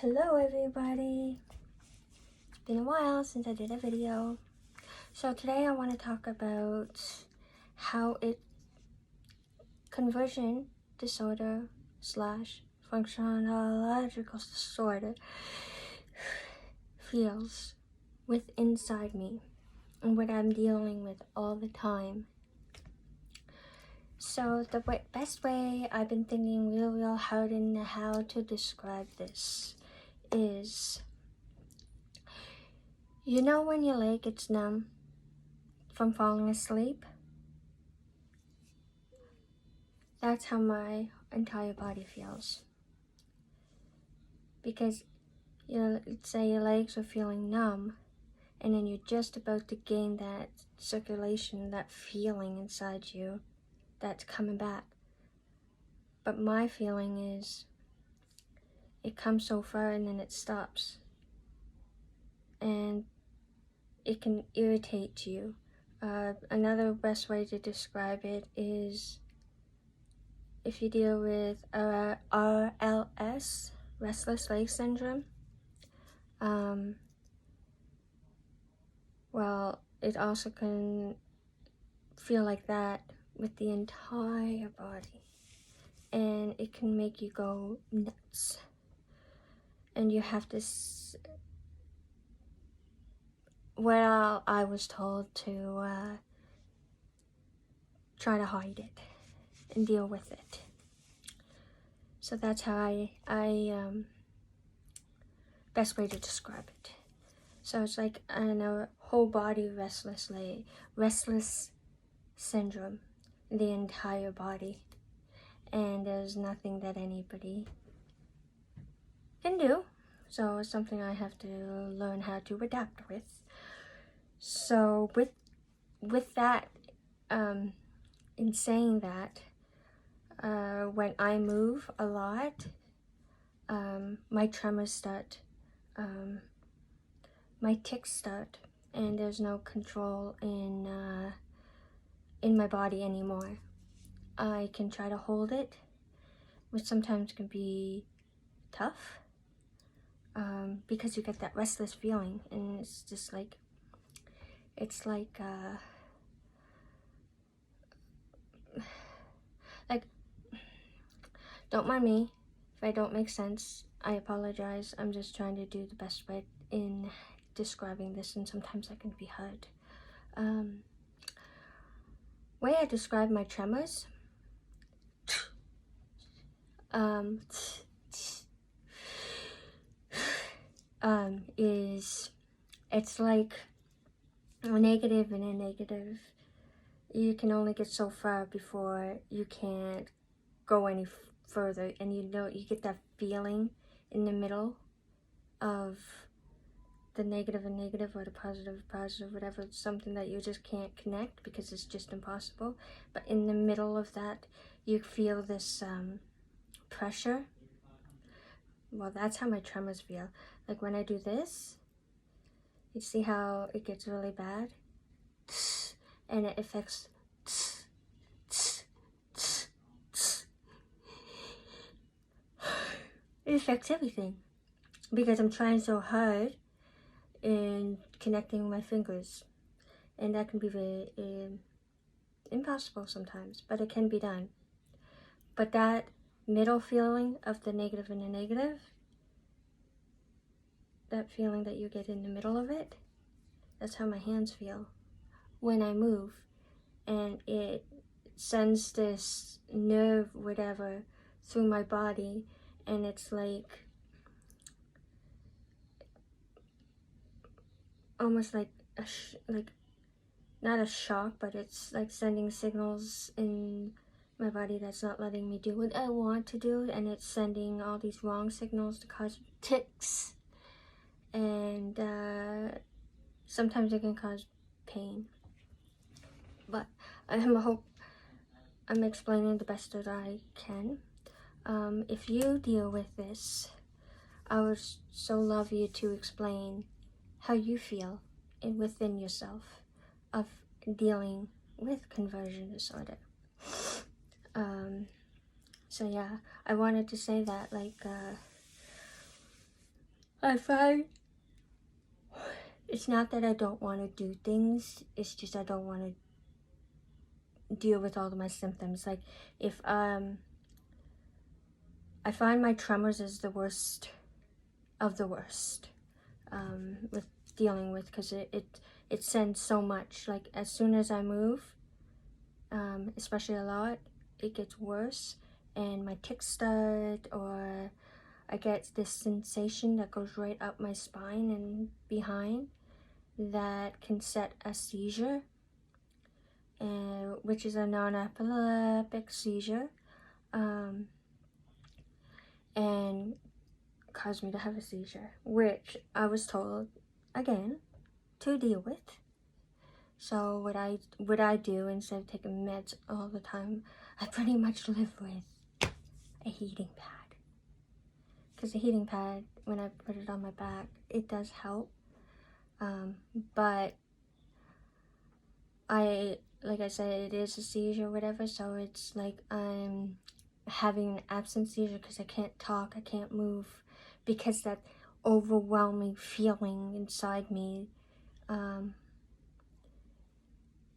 Hello everybody! It's been a while since I did a video. So today I want to talk about how conversion disorder slash functionological disorder feels with inside me and what I'm dealing with all the time. So the best way I've been thinking real hard in how to describe this is, you know when your leg gets numb from falling asleep? That's how my entire body feels. Because, let's say your legs are feeling numb, and then you're just about to gain that circulation, that feeling inside you that's coming back. But my feeling is, it comes so far and then it stops. And it can irritate you. Another best way to describe it is, if you deal with RLS, restless leg syndrome, well, it also can feel like that with the entire body, and it can make you go nuts, and you have to well, I was told to try to hide it and deal with it. So that's how I best way to describe it. So it's like a whole body restless syndrome, the entire body, and there's nothing that anybody can do. So it's something I have to learn how to adapt with. So with that, in saying that, when I move a lot, my tremors start, my tics start, and there's no control in my body anymore. I can try to hold it, which sometimes can be tough, because you get that restless feeling, and it's just like, don't mind me if I don't make sense. I apologize. I'm just trying to do the best way in describing this, and sometimes I can be hard. Way I describe my tremors, is, it's like a negative and a negative. You can only get so far before you can't go any further, and you get that feeling in the middle of the negative and negative, or the positive, whatever. It's something that you just can't connect because it's just impossible. But in the middle of that, you feel this pressure. Well, that's how my tremors feel. Like when I do this, you see how it gets really bad, and it affects it affects everything, because I'm trying so hard in connecting my fingers, and that can be very impossible sometimes, but it can be done. But that middle feeling of the negative and the negative, that feeling that you get in the middle of it, that's how my hands feel when I move, and it sends this nerve, whatever, through my body, and it's like almost like not a shock, but it's like sending signals in my body that's not letting me do what I want to do, and it's sending all these wrong signals to cause tics, and sometimes it can cause pain. But I hope I'm explaining the best that I can. If you deal with this, I would so love you to explain how you feel within yourself of dealing with conversion disorder. So yeah, I wanted to say that, I find it's not that I don't want to do things, it's just I don't want to deal with all of my symptoms. Like, if I find my tremors is the worst of the worst with dealing with, because it sends so much. Like, as soon as I move, especially a lot, it gets worse, and my tics start, or I get this sensation that goes right up my spine and behind that can set a seizure, which is a non-epileptic seizure, and cause me to have a seizure, which I was told, again, to deal with. So what I do, instead of taking meds all the time, I pretty much live with a heating pad. Because the heating pad, when I put it on my back, it does help. But like I said, it is a seizure or whatever, so it's like I'm having an absent seizure because I can't talk, I can't move, because that overwhelming feeling inside me,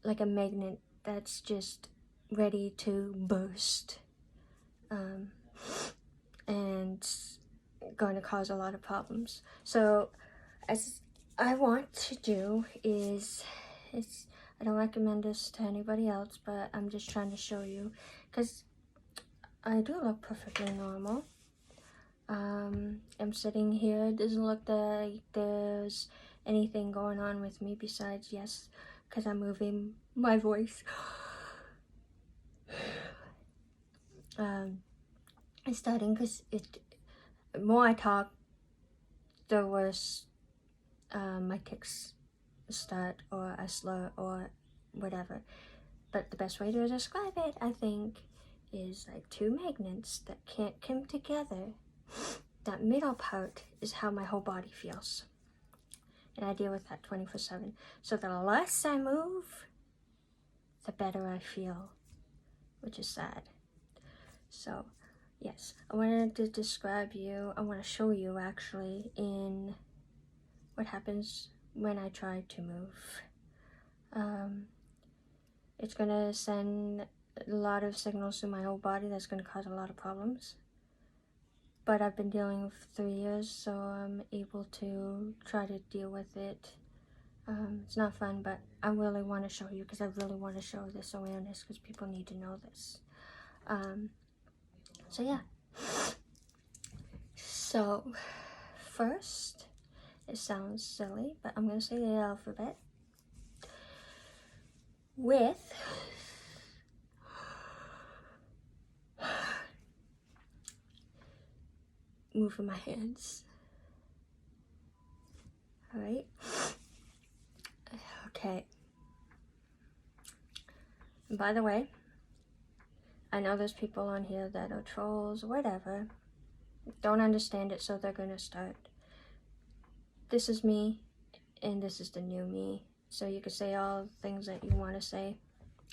like a magnet that's just ready to burst, and going to cause a lot of problems. So as I want to do is, I don't recommend this to anybody else, but I'm just trying to show you, because I do look perfectly normal. I'm sitting here, it doesn't look like there's anything going on with me besides, yes, because I'm moving my voice. It's starting, because the more I talk, the worse my tics start, or I slur, or whatever. But the best way to describe it, I think, is like two magnets that can't come together. That middle part is how my whole body feels. And I deal with that 24/7. So the less I move, the better I feel, which is sad. So, yes, I wanted to describe you, I want to show you actually, in what happens when I try to move. It's gonna send a lot of signals to my whole body that's gonna cause a lot of problems. But I've been dealing with 3 years, so I'm able to try to deal with it. It's not fun, but I really want to show you, because I really want to show this awareness, because people need to know this. So yeah. So first, it sounds silly, but I'm gonna say the alphabet with moving my hands. All right. Okay. And by the way, I know there's people on here that are trolls, whatever, don't understand it, so they're gonna start. This is me, and this is the new me. So you can say all the things that you want to say.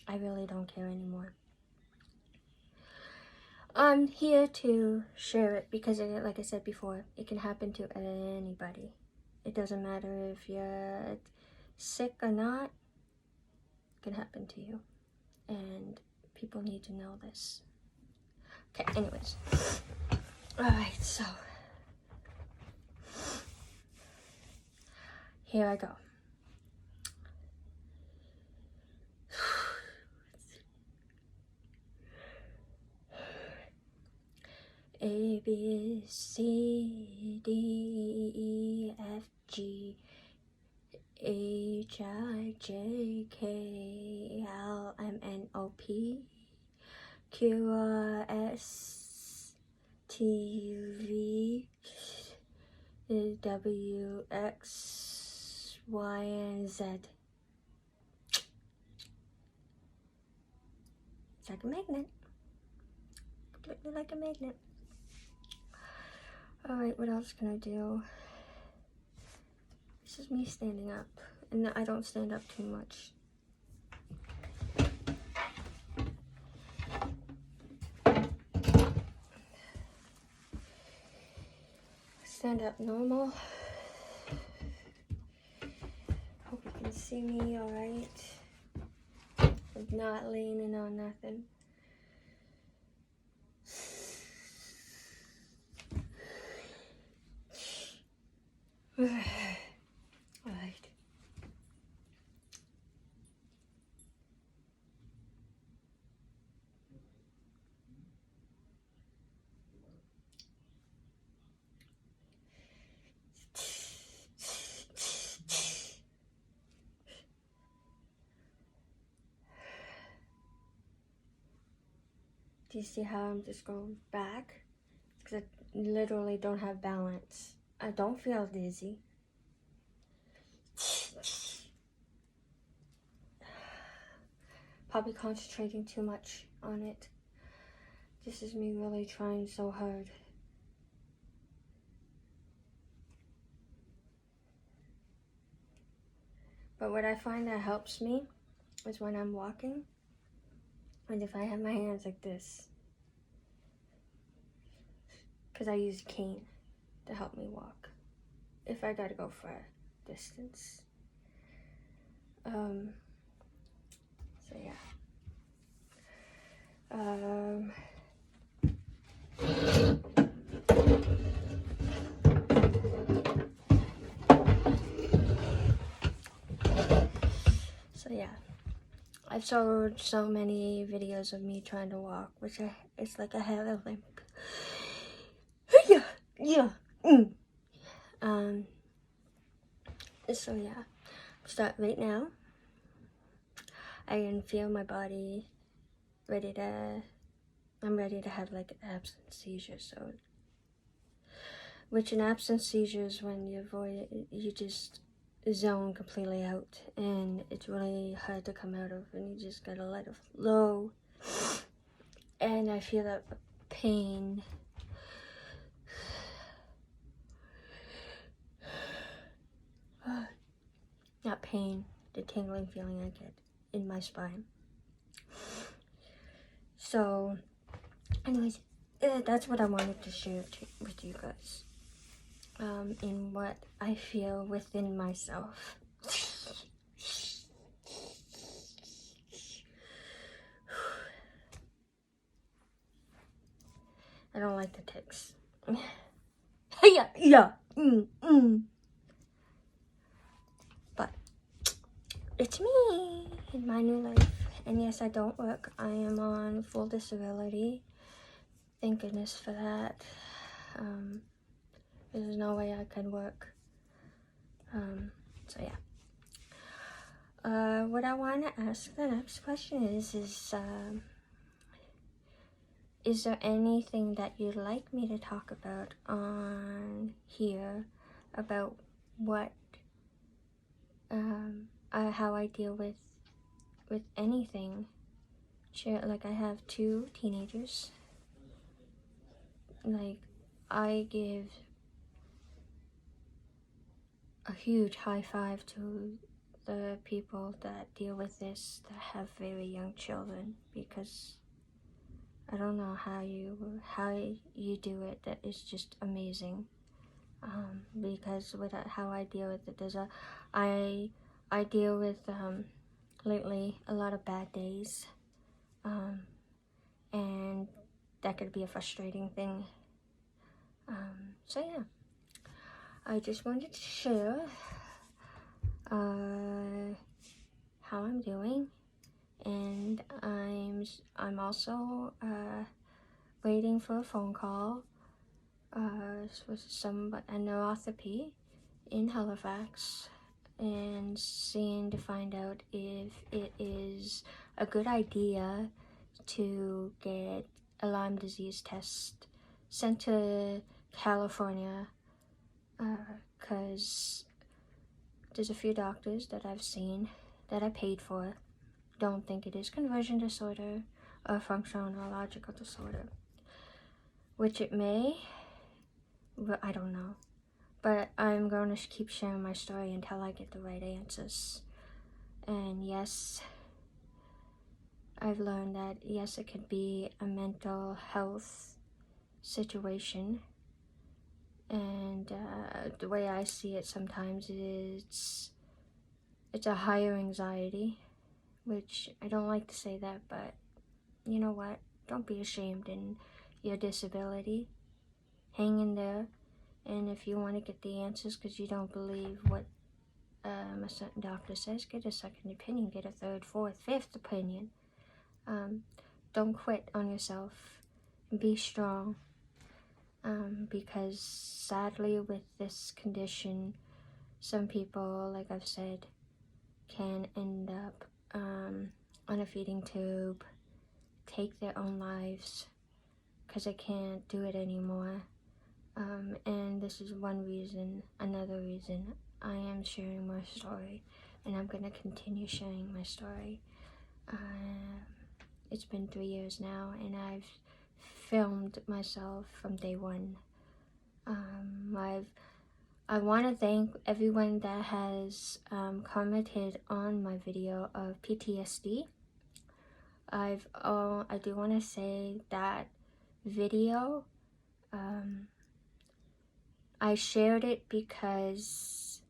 I really don't care anymore. I'm here to share it because, like I said before, it can happen to anybody. It doesn't matter if you're sick or not, it can happen to you. And people need to know this. Okay, anyways. Alright, so here I go. A, B, C, D, E, F, G, H, I, J, K, L, M, N, O, P, Q, R, S, T, V, W, X, Y, and Z. It's like a magnet. Completely like a magnet. Alright, what else can I do? This is me standing up, and I don't stand up too much. stand up normal. Hope you can see me alright. I'm not leaning on nothing. Alright. Do you see how I'm just going back? Because I literally don't have balance. I don't feel dizzy. Probably concentrating too much on it. This is me really trying so hard. But what I find that helps me is when I'm walking, and if I have my hands like this, because I use a cane to help me walk if I gotta go for a distance. So yeah. So yeah, I've showed so many videos of me trying to walk, which it's like I have a limp. Yeah. So yeah, start right now. I can feel my body I'm ready to have like an absence seizure. So, which an absence seizure is when you just zone completely out, and it's really hard to come out of, and you just gotta let it flow. And I feel that pain. Not pain, the tingling feeling I get in my spine. So, anyways, that's what I wanted to share with you guys. In what I feel within myself. I don't like the ticks. Yeah. But it's me in my new life. And yes, I don't work. I am on full disability. Thank goodness for that. There's no way I could work. So yeah. What I want to ask the next question is there anything that you'd like me to talk about on here about what, how I deal with anything? Like, I have 2 teenagers. Like, I give a huge high five to the people that deal with this, that have very young children, because I don't know how you do it. That is just amazing. Because how I deal with it, I deal with lately a lot of bad days, and that could be a frustrating thing. So yeah, I just wanted to share how I'm doing, and I'm also waiting for a phone call with a neuropathy in Halifax, and seeing to find out if it is a good idea to get a Lyme disease test sent to California, because there's a few doctors that I've seen that I paid for don't think it is conversion disorder or functional neurological disorder, which it may, but I don't know. But I'm going to keep sharing my story until I get the right answers. And yes, I've learned that yes, it could be a mental health situation, And the way I see it sometimes is it's a higher anxiety, which I don't like to say that, but you know what? Don't be ashamed in your disability. Hang in there. And if you want to get the answers because you don't believe what a certain doctor says, get a second opinion, get a third, fourth, fifth opinion. Don't quit on yourself. Be strong. Because sadly with this condition, some people, like I've said, can end up on a feeding tube, take their own lives because they can't do it anymore. And this is one reason. Another reason I am sharing my story, and I'm going to continue sharing my story. It's been 3 years now, and I've filmed myself from day one. I want to thank everyone that has commented on my video of PTSD. I do want to say that video, I shared it because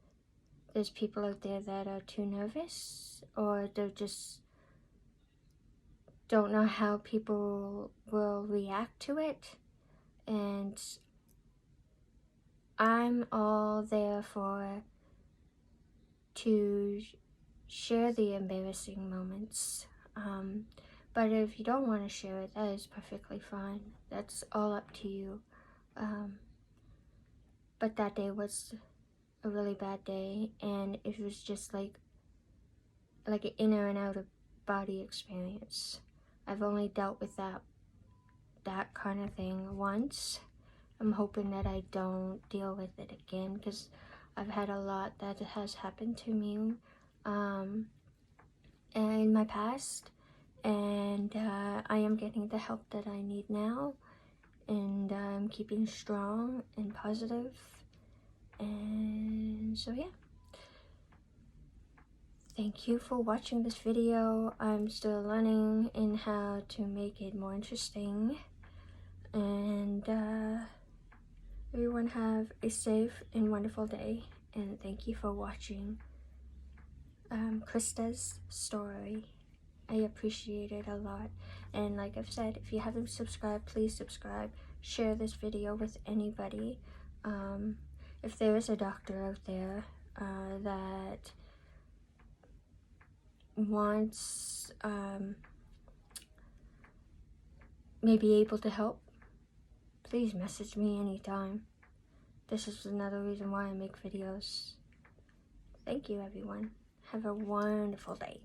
there's people out there that are too nervous, or they just don't know how people will react to it. And I'm all there to share the embarrassing moments. But if you don't want to share it, that is perfectly fine. That's all up to you. But that day was a really bad day, and it was just like an inner and out of body experience. I've only dealt with that kind of thing once. I'm hoping that I don't deal with it again, because I've had a lot that has happened to me in my past, and I am getting the help that I need now, and I'm keeping strong and positive. And so yeah, thank you for watching this video. I'm still learning in how to make it more interesting, and everyone have a safe and wonderful day, and thank you for watching Krista's story. I appreciate it a lot, and like I've said, if you haven't subscribed, please subscribe. Share this video with anybody. If there is a doctor out there that wants may be able to help, please message me anytime. This is another reason why I make videos. Thank you, everyone. Have a wonderful day.